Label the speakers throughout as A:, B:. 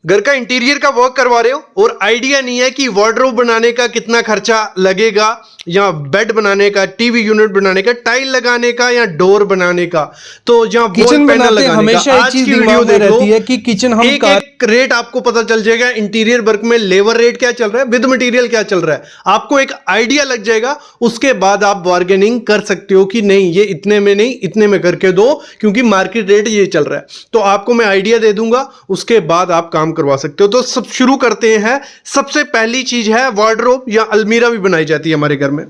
A: घर का इंटीरियर का वर्क करवा रहे हो और आइडिया नहीं है कि वार्डरोब बनाने का कितना खर्चा लगेगा, या बेड बनाने का, टीवी यूनिट बनाने का, टाइल लगाने का, या डोर बनाने का, तो जहां वॉल पैनल लगाने
B: हमेशा
A: का, आज की वीडियो देख लो,
B: है कि किचन हम
A: एक रेट आपको पता चल जाएगा। इंटीरियर वर्क में लेबर रेट क्या चल रहा है, विद मटेरियल क्या चल रहा है, आपको एक आइडिया लग जाएगा। उसके बाद आप बार्गेनिंग कर सकते हो कि नहीं ये इतने में नहीं, इतने में करके दो, क्योंकि मार्केट रेट ये चल रहा है। तो आपको मैं आइडिया दे दूंगा, उसके बाद आप काम करवा सकते हो। तो सब शुरू करते हैं। सबसे पहली चीज है वार्डरोब या अलमीरा भी बनाई जाती है हमारे घर में।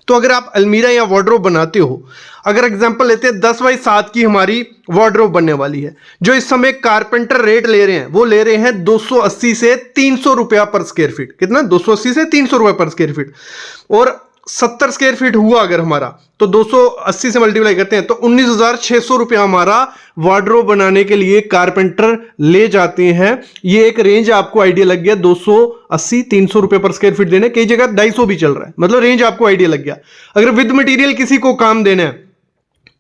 A: तो अगर आप अलमीरा या वार्डरोब बनाते हो, अगर एग्जांपल लेते हैं 10 बाई 7 की हमारी वार्डरोब बनने वाली है, जो इस समय कारपेंटर रेट ले रहे हैं, वो ले रहे हैं 280 से 300 रुपया पर स्क्वायर फीट। कितना? 280 से 300 रुपए पर स्क्वायर फीट। और 70 स्क्वायर फीट हुआ अगर हमारा, तो 280 से मल्टीप्लाई करते हैं तो 19,600 रुपया हमारा वार्डरोब बनाने के लिए कारपेंटर ले जाते हैं। ये एक रेंज आपको आइडिया लग गया, 280 300 रुपए पर स्क्वायर फीट देने, कई जगह 250 भी चल रहा है, मतलब रेंज आपको आइडिया लग गया। अगर विद मटेरियल किसी को काम देना है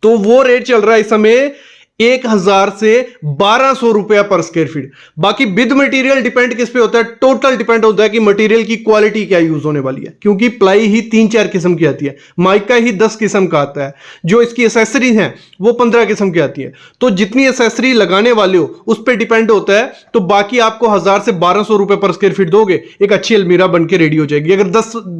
A: तो वो रेट चल रहा है इस समय 1,000 से 1,200 रुपया पर स्क्वायर फीट। बाकी विद मटेरियल डिपेंड किस पे होता है? टोटल डिपेंड होता है कि मटेरियल की क्वालिटी क्या यूज होने वाली है, क्योंकि प्लाई ही 3-4 किस्म की आती है, माइका ही 10 किस्म का आता है, जो इसकी एसेसरी है वो 15 किस्म की आती है। तो जितनी एसेसरी लगाने वाले हो उस पर डिपेंड होता है। तो बाकी आपको 1,000 से 1,200 रुपए पर स्क्वायर फीट दोगे, एक अच्छी अलमीरा बन के रेडी हो जाएगी। अगर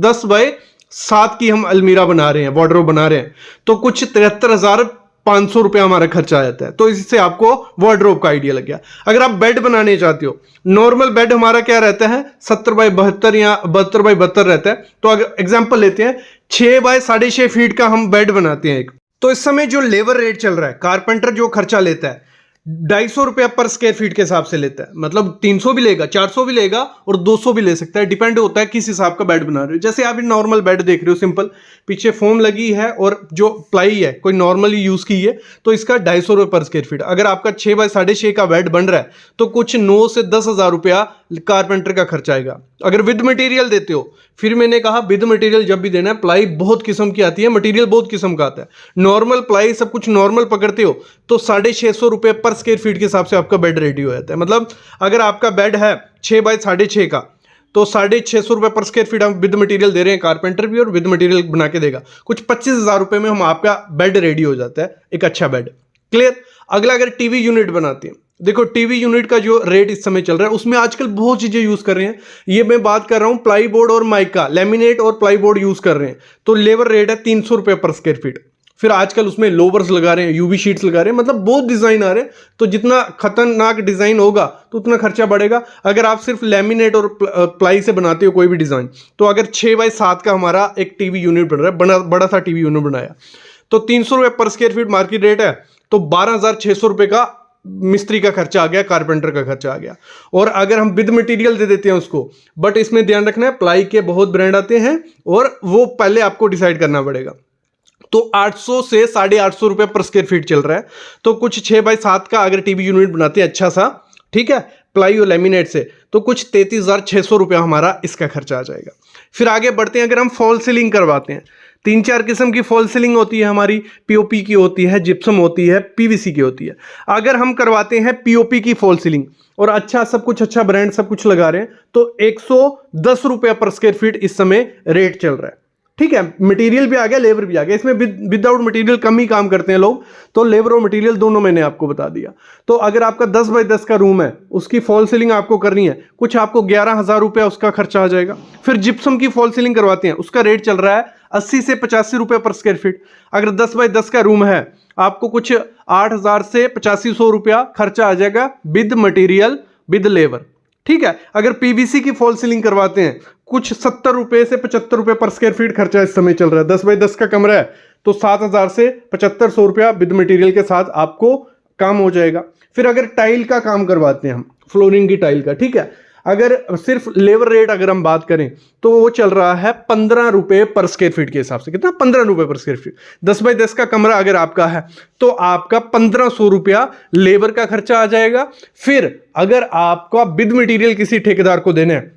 A: 10 बाय 7 की हम अलमीरा बना रहे हैं, वार्डरोब बना रहे हैं, तो कुछ 73,500 रुपया हमारा खर्चा आ जाता है। तो इससे आपको वार्डरोब का आइडिया लग गया। अगर आप बेड बनाने चाहते हो, नॉर्मल बेड हमारा क्या रहता है, 70 बाय 72 या 72 बाय 72 रहता है। तो अगर एग्जांपल लेते हैं 6 बाय 6.5 फीट का हम बेड बनाते हैं एक, तो इस समय जो लेबर रेट चल रहा है, कारपेंटर जो खर्चा लेता है 250 रुपया पर स्क्वायर फीट के हिसाब से लेता है। मतलब 300 भी लेगा, 400 भी लेगा और 200 भी ले सकता है, डिपेंड होता है किस हिसाब का बेड बना रहे हो। जैसे आप नॉर्मल बेड देख रहे हो, सिंपल, पीछे फोम लगी है और जो प्लाई है कोई नॉर्मली यूज की है, तो इसका 250 रुपये पर स्क्वायर फीट। अगर आपका 6 बाय 6.5 का बेड बन रहा है तो कुछ 9 से 10,000 रुपया कारपेंटर का खर्चा आएगा। अगर विद मटेरियल देते हो, फिर मैंने कहा विद मटेरियल जब भी देना है, प्लाई बहुत किस्म की आती है, मटेरियल बहुत किस्म का आता है। नॉर्मल प्लाई सब कुछ नॉर्मल पकड़ते हो तो 650 रुपये पर स्क्वायर फीट के हिसाब से आपका बेड रेडी हो जाता है। मतलब अगर आपका बेड है 6 बाय 6.5 का, तो 650 रुपये पर स्क्वायर फीट हम विद मटेरियल दे रहे हैं, कारपेंटर भी और विद मटेरियल बना के देगा, कुछ 25,000 रुपये में हम आपका बेड रेडी हो जाता है, एक अच्छा बेड। क्लियर? अगला, अगर टीवी यूनिट बनाते हैं, देखो टीवी यूनिट का जो रेट इस समय चल रहा है, उसमें आजकल बहुत चीजें यूज कर रहे हैं। ये मैं बात कर रहा हूं प्लाई बोर्ड और माइका, लेमिनेट और प्लाई बोर्ड यूज कर रहे हैं, तो लेबर रेट है 300 रुपये पर स्क्वायर फीट। फिर आजकल उसमें लोवर्स लगा रहे हैं, यूवी शीट्स लगा रहे हैं, मतलब बहुत डिजाइन आ रहे हैं। तो जितना खतरनाक डिजाइन होगा तो उतना खर्चा बढ़ेगा। अगर आप सिर्फ लेमिनेट और प्लाई से बनाते हो कोई भी डिजाइन, तो अगर 6 बाय 7 का हमारा एक टीवी यूनिट बन रहा है, बड़ा सा टीवी यूनिट बनाया, तो 300 रुपये पर स्क्वायर फीट मार्केट रेट है, तो 12,600 रुपये का मिस्त्री का खर्चा आ गया, कारपेंटर का खर्चा आ गया। और अगर हम विद मटेरियल दे देते हैं उसको, बट इसमें ध्यान रखना है प्लाई के बहुत ब्रांड आते हैं और वो पहले आपको डिसाइड करना पड़ेगा, तो 800 से 850 रुपये पर स्क्वायर फीट चल रहा है। तो कुछ 6 बाय 7 का अगर टीवी यूनिट बनाते हैं अच्छा सा, ठीक है, प्लाई और लेमिनेट से, तो कुछ 33,600 रुपया हमारा इसका खर्चा आ जाएगा। फिर आगे बढ़ते हैं। अगर हम फॉल सीलिंग करवाते हैं, 3-4 किस्म की फॉल सीलिंग होती है हमारी, पीओपी की होती है, जिप्सम होती है, पीवीसी की होती है। अगर हम करवाते हैं पीओपी की फॉल सीलिंग और अच्छा सब कुछ, अच्छा ब्रांड सब कुछ लगा रहे हैं, तो 110 रुपया पर स्क्वायर फीट इस समय रेट चल रहा है। ठीक है, मटेरियल भी आ गया, लेबर भी आ गया। इसमें विदाउट मटेरियल कम ही काम करते हैं लोग, तो लेबर और मटेरियल दोनों मैंने आपको बता दिया। तो अगर आपका 10 बाय 10 का रूम है, उसकी फॉल सीलिंग आपको करनी है, कुछ आपको 11,000 रुपया उसका खर्चा आ जाएगा। फिर जिप्सम की फॉल सीलिंग करवाते हैं, उसका रेट चल रहा है 80 से 85 रुपये पर स्क्वायर फीट। अगर 10 बाय 10 का रूम है, आपको कुछ 8,000 से 8500 रुपया खर्चा आ जाएगा विद मटेरियल, विद लेबर। ठीक है, अगर पीवीसी की फॉल सीलिंग करवाते हैं, कुछ 70 रुपये से 75 रुपये पर स्क्वायर फीट खर्चा इस समय चल रहा है। 10 बाय 10 का कमरा है तो 7,000 से 7,500 रुपया विद मटेरियल के साथ आपको काम हो जाएगा। फिर अगर टाइल का काम करवाते हैं हम, फ्लोरिंग की टाइल का, ठीक है, अगर सिर्फ लेबर रेट अगर हम बात करें तो वो चल रहा है 15 रुपये पर स्क्वायर फीट के हिसाब से। कितना? 15 रुपये पर स्क्वायर फीट। 10 बाय 10 का कमरा अगर आपका है तो आपका 1,500 रुपया लेबर का खर्चा आ जाएगा। फिर अगर आपका विद मटेरियल किसी ठेकेदार को देना है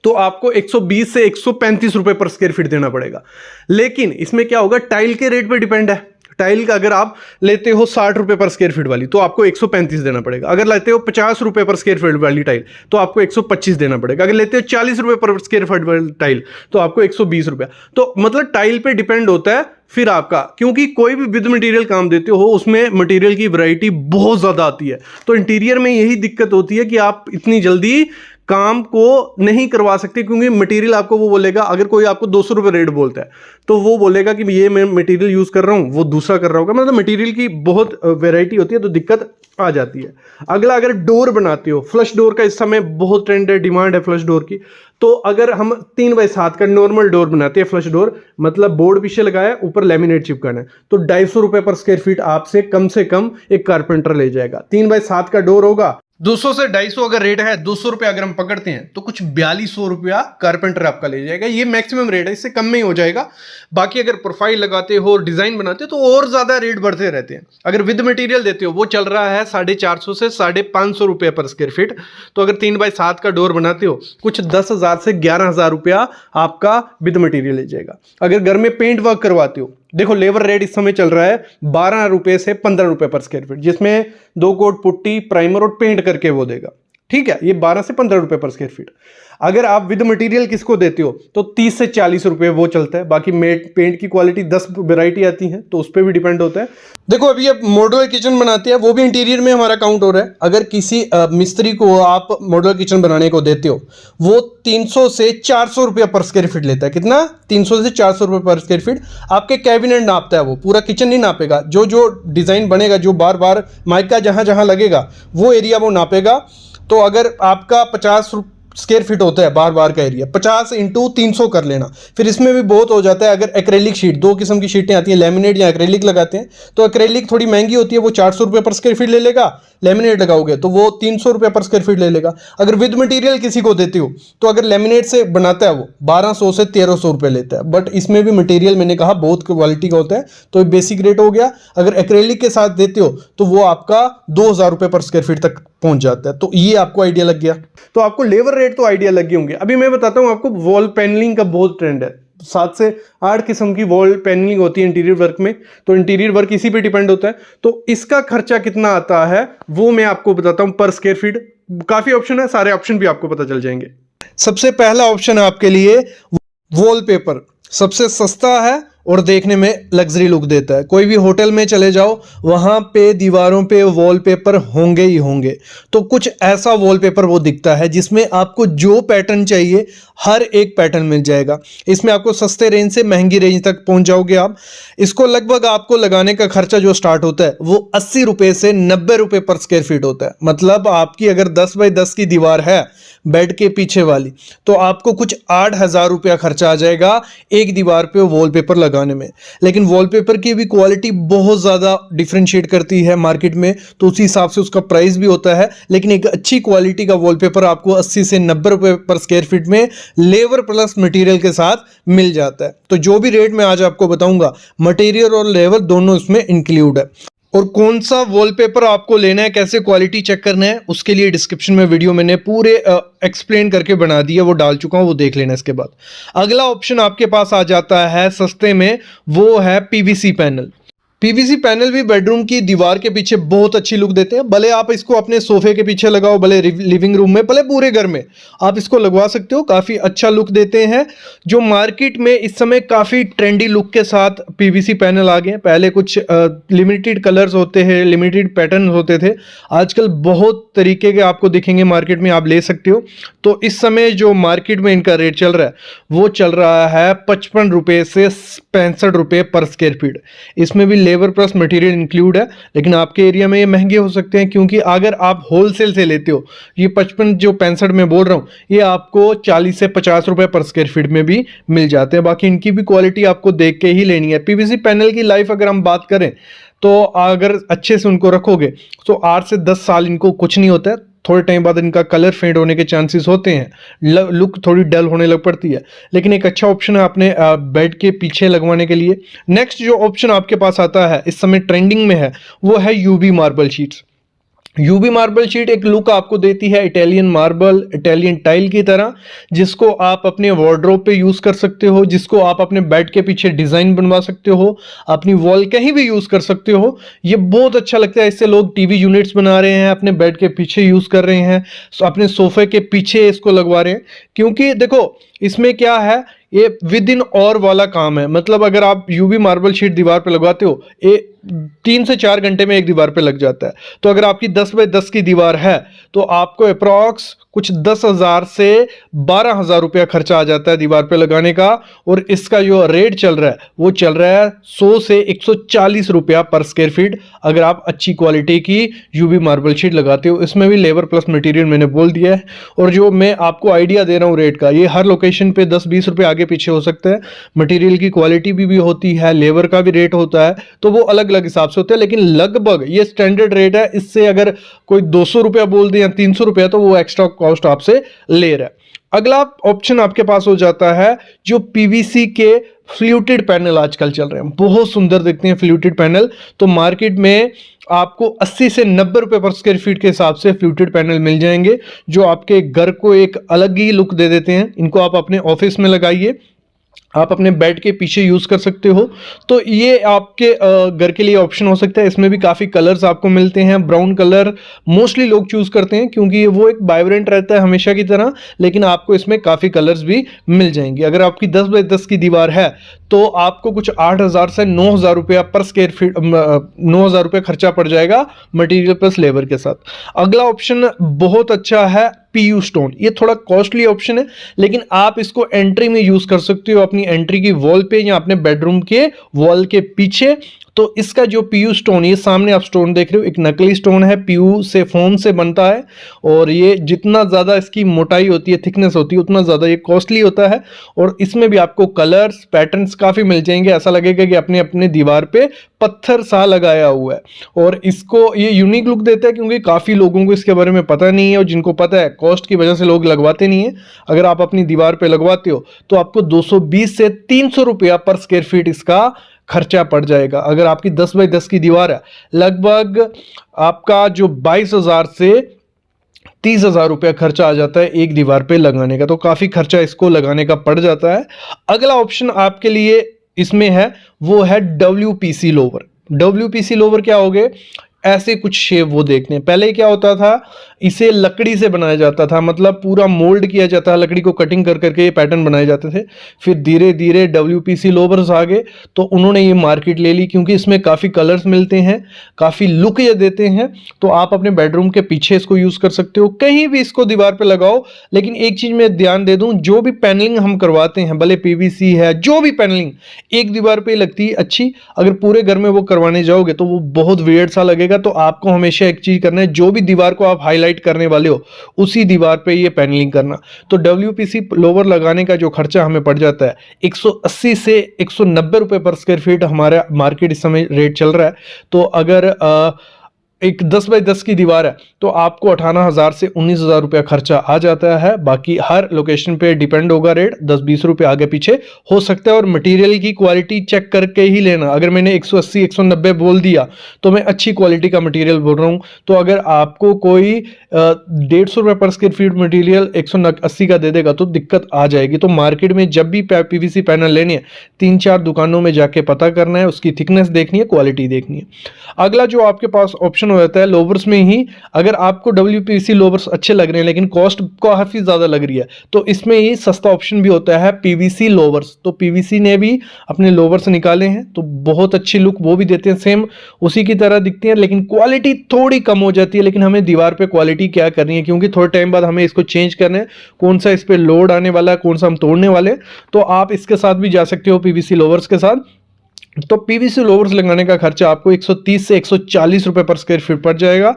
A: तो आपको 120 से 135 रुपये पर स्क्वायर फीट देना पड़ेगा। लेकिन इसमें क्या होगा, टाइल के रेट पे डिपेंड है। टाइल का अगर आप लेते हो 60 रुपये पर स्क्वायर फीट वाली तो आपको 135 देना पड़ेगा। अगर लेते हो 50 रुपये पर स्क्वायर फीट वाली टाइल तो आपको 125 देना पड़ेगा। अगर लेते हो 40 रुपये पर स्क्वायर फीट वाली टाइल तो आपको 120 रुपया। तो मतलब टाइल पे डिपेंड होता है फिर आपका, क्योंकि कोई भी विद मटेरियल काम देते हो उसमें मटेरियल की वैरायटी बहुत ज़्यादा आती है। तो इंटीरियर में यही दिक्कत होती है कि आप इतनी जल्दी काम को नहीं करवा सकते, क्योंकि मटेरियल आपको वो बोलेगा, अगर कोई आपको 200 रुपये रेट बोलता है तो वो बोलेगा कि ये मैं मटेरियल यूज़ कर रहा हूँ, वो दूसरा कर रहा होगा। मतलब मटेरियल की बहुत वैरायटी होती है तो दिक्कत आ जाती है। अगला, अगर डोर बनाते हो, फ्लश डोर का इस समय बहुत ट्रेंड है, डिमांड है फ्लश डोर की। तो अगर हम 3x7 का नॉर्मल डोर बनाते हैं, फ्लश डोर मतलब बोर्ड पीछे लगाया, ऊपर लेमिनेट चिपकाना है, तो 250 रुपये पर स्क्वायर फीट आपसे कम एक कारपेंटर ले जाएगा। 3x7 का डोर होगा, 200 से 250 अगर रेट है, 200 रुपये अगर हम पकड़ते हैं तो कुछ 4200 रुपया कारपेंटर आपका ले जाएगा। ये मैक्सिमम रेट है, इससे कम में ही हो जाएगा। बाकी अगर प्रोफाइल लगाते हो, डिजाइन बनाते हो तो और ज्यादा रेट बढ़ते रहते हैं। अगर विद मटेरियल देते हो वो चल रहा है 450 से 550 रुपये पर स्क्वायर फीट। तो अगर 3x7 का डोर बनाते हो कुछ 10,000 से 11,000 रुपया आपका विद मटेरियल ले जाएगा। अगर घर में पेंट वर्क करवाते हो, देखो लेबर रेट इस समय चल रहा है 12 रुपये से 15 रुपये पर स्क्वायर फीट, जिसमें 2 कोट पुट्टी, प्राइमर और पेंट करके वो देगा। ठीक है, ये 12 से 15 रुपये पर स्क्वायर फीट। अगर आप विद मटेरियल किसको देते हो तो 30 से 40 रुपये वो चलता है। बाकी पेंट की क्वालिटी 10 वैरायटी आती है तो उस पर भी डिपेंड होता है। देखो अभी अब मॉड्यूलर किचन बनाते हैं, वो भी इंटीरियर में हमारा काउंट हो रहा है। अगर किसी मिस्त्री को आप मॉड्यूलर किचन बनाने को देते हो, वो 300 से 400 रुपये पर स्क्वायर फीट लेता है। कितना? 300 से 400 रुपये पर स्क्वायर फीट। आपके कैबिनेट नापता है, वो पूरा किचन नहीं नापेगा। जो जो डिज़ाइन बनेगा, जो बार बार माइका जहाँ जहाँ लगेगा वो एरिया वो नापेगा। तो अगर आपका 50 स्क्वायर फीट होता है बार बार का एरिया, 50 × 300 कर लेना। फिर इसमें भी बहुत हो जाता है। अगर एक्रेलिक शीट, 2 किस्म की शीटें आती हैं, लेमिनेट या एक्रेलिक लगाते हैं, तो एक्रेलिक थोड़ी महंगी होती है, वो 400 रुपये पर स्क्वायर फीट ले लेगा। लेमिनेट लगाओगे तो वो 300 रुपये पर स्क्वायर फीट ले लेगा। अगर विद मटेरियल किसी को देते हो तो अगर लेमिनेट से बनाता है वो 1200 से 1300 रुपये लेता है। बट इसमें भी मटेरियल मैंने कहा बहुत क्वालिटी का होता है, तो बेसिक रेट हो गया। अगर एक्रेलिक के साथ देते हो तो वो आपका 2000 रुपये पर स्क्वायर फीट तक पहुंच जाता है। तो ये आपको आइडिया लग गया। तो आपको लेबर रेट तो आइडिया लग गए होंगे। अभी मैं बताता हूँ आपको, वॉल पैनलिंग का बहुत ट्रेंड है। 7 से 8 किस्म की वॉल पैनलिंग होती है इंटीरियर वर्क में। तो इंटीरियर वर्क इसी पे डिपेंड होता है। तो इसका खर्चा कितना आता है वो मैं आपको बताता हूं पर स्क्वायर फीट। काफी ऑप्शन है, सारे ऑप्शन भी आपको पता चल जाएंगे। सबसे पहला ऑप्शन है आपके लिए वॉलपेपर। सबसे सस्ता है और देखने में लग्जरी लुक देता है। कोई भी होटल में चले जाओ, वहाँ पे दीवारों पे वॉलपेपर होंगे ही होंगे। तो कुछ ऐसा वॉलपेपर वो दिखता है जिसमें आपको जो पैटर्न चाहिए हर एक पैटर्न मिल जाएगा। इसमें आपको सस्ते रेंज से महंगी रेंज तक पहुंच जाओगे आप। इसको लगभग आपको लगाने का खर्चा जो स्टार्ट होता है वो 80 रुपये से 90 रुपये पर स्क्वायर फीट होता है। मतलब आपकी अगर 10 बाई 10 की दीवार है बेड के पीछे वाली, तो आपको कुछ 8,000 रुपया खर्चा आ जाएगा एक दीवार पे वॉलपेपर लगाने में। लेकिन वॉलपेपर की भी क्वालिटी बहुत ज़्यादा डिफरेंशिएट करती है मार्केट में, तो उसी हिसाब से उसका प्राइस भी होता है। लेकिन एक अच्छी क्वालिटी का वॉलपेपर आपको 80 से 90 रुपये पर स्क्वायर फीट में लेबर प्लस मटेरियल के साथ मिल जाता है। तो जो भी रेट मैं आज आपको बताऊंगा, मटेरियल और लेबर दोनों इसमें इंक्लूड है। और कौन सा वॉलपेपर आपको लेना है, कैसे क्वालिटी चेक करना है, उसके लिए डिस्क्रिप्शन में वीडियो मैंने पूरे एक्सप्लेन करके बना दिया, वो डाल चुका हूँ, वो देख लेना। इसके बाद अगला ऑप्शन आपके पास आ जाता है सस्ते में, वो है पीवीसी पैनल। पीवीसी पैनल भी बेडरूम की दीवार के पीछे बहुत अच्छी लुक देते हैं। भले आप इसको अपने सोफे के पीछे लगाओ, भले लिविंग रूम में, भले पूरे घर में आप इसको लगवा सकते हो, काफ़ी अच्छा लुक देते हैं। जो मार्केट में इस समय काफ़ी ट्रेंडी लुक के साथ पीवीसी पैनल आ गए हैं। पहले कुछ लिमिटेड कलर्स होते हैं, लिमिटेड पैटर्न होते थे, आजकल बहुत तरीके के आपको दिखेंगे मार्केट में, आप ले सकते हो। तो इस समय जो मार्केट में इनका रेट चल रहा है वो चल रहा है 55 रुपये से 65 रुपये पर स्क्वायर फीट। इसमें भी लेबर प्लस मटेरियल इंक्लूड है। लेकिन आपके एरिया में ये महंगे हो सकते हैं, क्योंकि अगर आप होलसेल से लेते हो, ये 55 जो 65 में बोल रहा हूँ, ये आपको 40 से 50 रुपये पर स्क्वायर फीट में भी मिल जाते हैं। बाकी इनकी भी क्वालिटी आपको देख के ही लेनी है। पीवीसी पैनल की लाइफ अगर हम बात करें तो अगर अच्छे से उनको रखोगे तो 8 से 10 साल इनको कुछ नहीं होता है। थोड़े टाइम बाद इनका कलर फेड होने के चांसेस होते हैं, लुक थोड़ी डल होने लग पड़ती है। लेकिन एक अच्छा ऑप्शन है अपने बेड के पीछे लगवाने के लिए। नेक्स्ट जो ऑप्शन आपके पास आता है, इस समय ट्रेंडिंग में है, वो है UV marble sheets. UV marble sheet एक लुक आपको देती है इटालियन मार्बल, इटालियन टाइल की तरह, जिसको आप अपने वार्डरोब पे यूज कर सकते हो, जिसको आप अपने बेड के पीछे डिजाइन बनवा सकते हो, अपनी वॉल कहीं भी यूज कर सकते हो। ये बहुत अच्छा लगता है, इससे लोग टीवी यूनिट्स बना रहे हैं, अपने बेड के पीछे यूज कर रहे हैं, अपने सोफे के पीछे इसको लगवा रहे हैं। क्योंकि देखो इसमें क्या है, ये विद इन और वाला काम है। मतलब अगर आप यूवी मार्बल शीट दीवार पे लगवाते हो, ये 3 से 4 घंटे में एक दीवार पे लग जाता है। तो अगर आपकी 10 बाय 10 की दीवार है तो आपको अप्रॉक्स कुछ 10,000 से 12,000 रुपया खर्चा आ जाता है दीवार पे लगाने का। और इसका जो रेट चल रहा है वो चल रहा है 100 से 140 रुपया पर स्क्वायर फीट, अगर आप अच्छी क्वालिटी की यूवी मार्बल शीट लगाते हो। इसमें भी लेबर प्लस मटेरियल मैंने बोल दिया है। और जो मैं आपको आइडिया दे रहा हूँ रेट का, ये हर लोकेशन पे 10-20 रुपये आगे पीछे हो सकता है। मटेरियल की क्वालिटी भी होती है, लेबर का भी रेट होता है, तो वो अलग अलग हिसाब से होता है, लेकिन लगभग ये स्टैंडर्ड रेट है। इससे अगर कोई 200 रुपया बोल दे या 300 रुपया तो वो एक्स्ट्रा कॉस्ट आपसे ले रहा है। अगला ऑप्शन आपके पास हो जाता है जो पीवीसी के फ्लूटेड पैनल आजकल चल रहे हैं, बहुत सुंदर दिखते हैं फ्लूटेड पैनल। तो मार्केट में आपको 80 से 90 रुपए पर स्क्वायर फीट के हिसाब से फ्लूटेड पैनल मिल जाएंगे, जो आपके घर को एक अलग ही लुक दे देते हैं। इनको आप अपने ऑफिस में लगाइए, आप अपने बेड के पीछे यूज कर सकते हो। तो ये आपके घर के लिए ऑप्शन हो सकता है। इसमें भी काफी कलर्स आपको मिलते हैं। ब्राउन कलर मोस्टली लोग चूज करते हैं क्योंकि वो एक वाइब्रेंट रहता है हमेशा की तरह, लेकिन आपको इसमें काफी कलर्स भी मिल जाएंगे। अगर आपकी 10 बाय 10 की दीवार है तो आपको कुछ 8,000 से 9,000 रुपया पर स्क्वायर फीट 9,000 रुपया खर्चा पड़ जाएगा मटेरियल प्लस लेबर के साथ। अगला ऑप्शन बहुत अच्छा है पीयू स्टोन। ये थोड़ा कॉस्टली ऑप्शन है, लेकिन आप इसको एंट्री में यूज कर सकते हो, अपनी एंट्री की वॉल पे या अपने बेडरूम के वॉल के पीछे। तो इसका जो पीयू स्टोन, ये सामने आप स्टोन देख रहे हो, एक नकली स्टोन है, पीयू से फोम से बनता है। और ये जितना ज़्यादा इसकी मोटाई होती है, थिकनेस होती है, उतना ज़्यादा ये कॉस्टली होता है। और इसमें भी आपको कलर्स पैटर्न्स काफ़ी मिल जाएंगे, ऐसा लगेगा कि अपने अपने दीवार पे पत्थर सा लगाया हुआ है। और इसको ये यूनिक लुक देता है क्योंकि काफ़ी लोगों को इसके बारे में पता नहीं है, और जिनको पता है कॉस्ट की वजह से लोग लगवाते नहीं है। अगर आप अपनी दीवार पे लगवाते हो तो आपको 220 से 300 रुपया पर स्क्वायर फीट इसका खर्चा पड़ जाएगा। अगर आपकी 10 बाय 10 की दीवार है, लगभग आपका जो 22,000 से 30,000 रुपया खर्चा आ जाता है एक दीवार पे लगाने का। तो काफी खर्चा इसको लगाने का पड़ जाता है। अगला ऑप्शन आपके लिए इसमें है वो है WPC लोवर। WPC लोवर क्या हो गए, ऐसे कुछ शेप वो देखने। पहले क्या होता था, इसे लकड़ी से बनाया जाता था, मतलब पूरा मोल्ड किया जाता है, लकड़ी को कटिंग कर करके ये पैटर्न बनाए जाते थे। फिर धीरे धीरे WPC लोवर्स आ गए, तो उन्होंने ये मार्केट ले ली क्योंकि इसमें काफ़ी कलर्स मिलते हैं, काफ़ी लुक ये देते हैं। तो आप अपने बेडरूम के पीछे इसको यूज़ कर सकते हो, कहीं भी इसको दीवार पर लगाओ। लेकिन एक चीज़ मैं ध्यान दे दूँ, जो भी पैनलिंग हम करवाते हैं, भले PVC है, जो भी पैनलिंग एक दीवार पर लगती है अच्छी, अगर पूरे घर में वो करवाने जाओगे तो वो बहुत वियर्ड सा लगेगा। तो आपको हमेशा एक चीज करना है, जो भी दीवार को आप हाईलाइट करने वाले हो उसी दीवार पे ये पैनलिंग करना। तो WPC लोवर लगाने का जो खर्चा हमें पड़ जाता है 180 से 190 रुपए पर स्क्वायर फीट हमारा मार्केट इस समय रेट चल रहा है। तो अगर एक 10 बाय 10 की दीवार है तो आपको 18,000 से 19,000 रुपया खर्चा आ जाता है। बाकी हर लोकेशन पे डिपेंड होगा रेट, 10-20 रुपये आगे पीछे हो सकता है। और मटेरियल की क्वालिटी चेक करके ही लेना। अगर मैंने 180-190 बोल दिया तो मैं अच्छी क्वालिटी का मटेरियल बोल रहा हूँ। तो अगर आपको कोई 150 रुपये पर स्क्वायर फीट मटेरियल 180 का दे देगा तो दिक्कत आ जाएगी। तो मार्केट में जब भी PVC पैनल लेने हैं, 3-4 दुकानों में जाके पता करना है, उसकी थिकनेस देखनी है, क्वालिटी देखनी है। अगला जो आपके पास ऑप्शन हो जाता है लोवर्स में ही, अगर आपको WPC लोवर्स अच्छे लग रहे हैं लेकिन कॉस्ट काफी ज्यादा लग रही है, तो इसमें ही सस्ता ऑप्शन भी होता है PVC लोवर्स। तो PVC ने भी अपने लोवर्स निकाले हैं, तो बहुत अच्छी लुक वो भी देते हैं, सेम उसी की तरह दिखती है, लेकिन क्वालिटी थोड़ी कम हो जाती है। लेकिन हमें दीवार पे क्वालिटी क्या करनी है, क्योंकि थोड़े टाइम बाद हमें इसको चेंज करना है, कौन सा इस पे लोड आने वाला है, कौन सा हम तोड़ने वाले हैं। तो आप इसके साथ भी जा सकते हो PVC लोवर्स के साथ। तो PVC लोवर्स लगाने का खर्चा आपको 130 से 140 रुपए पर स्क्वायर फीट पड़ जाएगा,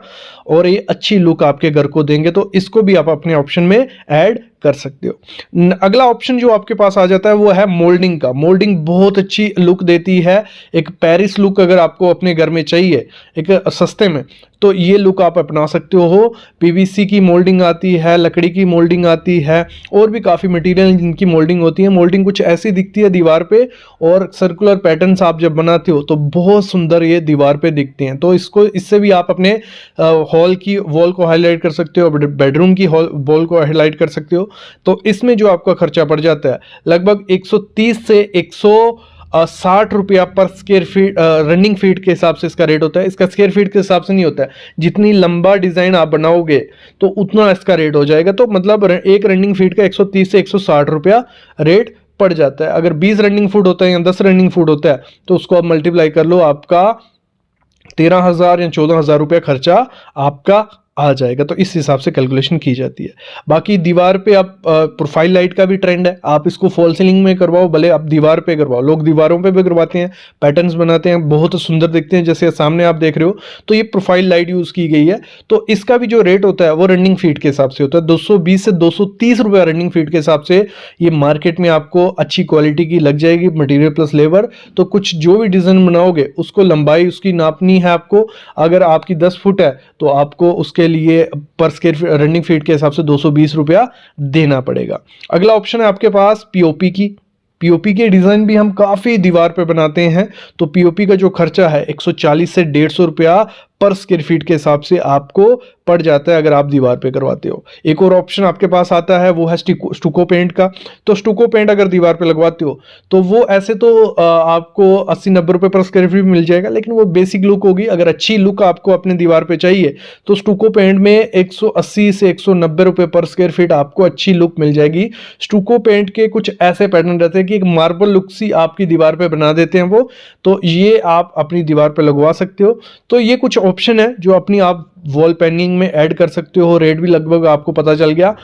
A: और ये अच्छी लुक आपके घर को देंगे। तो इसको भी आप अपने ऑप्शन में ऐड कर सकते हो। अगला ऑप्शन जो आपके पास आ जाता है वो है मोल्डिंग का। मोल्डिंग बहुत अच्छी लुक देती है, एक पेरिस लुक अगर आपको अपने घर में चाहिए एक सस्ते में, तो ये लुक आप अपना सकते हो। PVC की मोल्डिंग आती है, लकड़ी की मोल्डिंग आती है, और भी काफ़ी मटेरियल जिनकी मोल्डिंग होती है। मोल्डिंग कुछ ऐसी दिखती है दीवार पे, और सर्कुलर पैटर्न्स आप जब बनाते हो तो बहुत सुंदर ये दीवार पे दिखते हैं। तो इससे भी आप अपने हॉल की वॉल को हाईलाइट कर सकते हो, बेडरूम की हॉल वॉल को हाईलाइट कर सकते हो। तो इसमें जो आपका खर्चा पड़ जाता है लगभग 130 से 160 रुपया पर स्क्वायर फीट, रनिंग फीट के हिसाब से इसका रेट होता है। इसका स्क्वायर फीट के हिसाब से नहीं होता है, जितनी लंबा डिजाइन आप बनाओगे तो उतना इसका रेट हो जाएगा। तो मतलब एक रनिंग फीट का 130 से 160 रुपया रेट पड़ जाता है। अगर 20 रनिंग फुट होता है या 10 रनिंग फुट होता है तो उसको आप मल्टीप्लाई कर लो, आपका 13,000 या 14,000 रुपया खर्चा आपका आ जाएगा। तो इस हिसाब से कैलकुलेशन की जाती है। बाकी दीवार पे आप प्रोफाइल लाइट का भी ट्रेंड है, आप इसको फॉल सीलिंग में करवाओ, भले आप दीवार पे करवाओ, लोग दीवारों पे भी करवाते हैं, पैटर्न्स बनाते हैं, बहुत सुंदर दिखते हैं, जैसे सामने आप देख रहे हो। तो ये प्रोफाइल लाइट यूज की गई है। तो इसका भी जो रेट होता है वो रनिंग फीट के हिसाब से होता है, 220 से 230 रुपया रनिंग फीट के हिसाब से ये मार्केट में आपको अच्छी क्वालिटी की लग जाएगी, मटीरियल प्लस लेबर। तो कुछ जो भी डिजाइन बनाओगे उसको लंबाई उसकी नापनी है आपको। अगर आपकी 10 फुट है तो आपको उसके लिए पर स्क्वायर रनिंग फीट के हिसाब से 220 रुपया देना पड़ेगा। अगला ऑप्शन है आपके पास पीओपी की। पीओपी के डिजाइन भी हम काफी दीवार पे बनाते हैं। तो पीओपी का जो खर्चा है 140 से 150 रुपया पर स्क्वायर फीट के हिसाब से आपको पड़ जाता है अगर आप दीवार पे करवाते हो। एक और ऑप्शन आपके पास आता है वो है स्टुको पेंट का। तो स्टुको पेंट अगर दीवार पे लगवाते हो तो वो ऐसे तो आपको 80-90 रुपए पर स्क्वायर फीट मिल जाएगा, लेकिन वो बेसिक लुक होगी। अगर अच्छी लुक आपको अपने दीवार पे चाहिए तो स्टुको पेंट में 180 से 190 रुपए पर स्क्वायर फीट आपको अच्छी लुक मिल जाएगी। स्टुको पेंट के कुछ ऐसे पैटर्न रहते हैं कि एक मार्बल लुक सी आपकी दीवार पे बना देते हैं वो, तो ये आप अपनी दीवार पे लगवा सकते हो। तो ये कुछ ऑप्शन है जो अपनी आप वॉल पेंटिंग में ऐड कर सकते हो। रेट भी लगभग आपको पता चल गया।